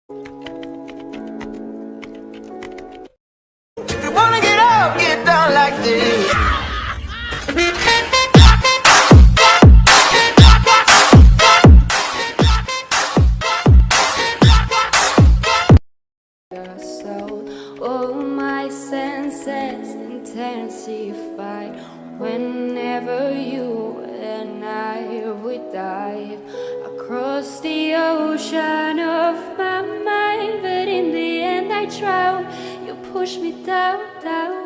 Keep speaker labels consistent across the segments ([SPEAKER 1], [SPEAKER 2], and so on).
[SPEAKER 1] If you wanna get up, get down like this.
[SPEAKER 2] All my senses intensify whenever you and I would dive across the ocean of my mind. But in the end I drown, you push me down, down.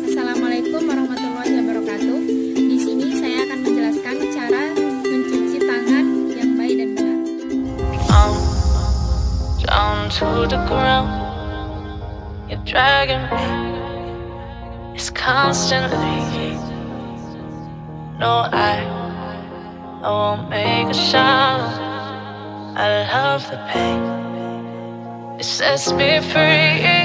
[SPEAKER 3] Assalamualaikum warahmatullahi wabarakatuh. Di sini saya akan menjelaskan cara mencuci tangan yang baik dan benar.
[SPEAKER 4] Down to the ground, you're dragging me. It's constantly. No, I won't make a sound. I love the pain. It sets me free.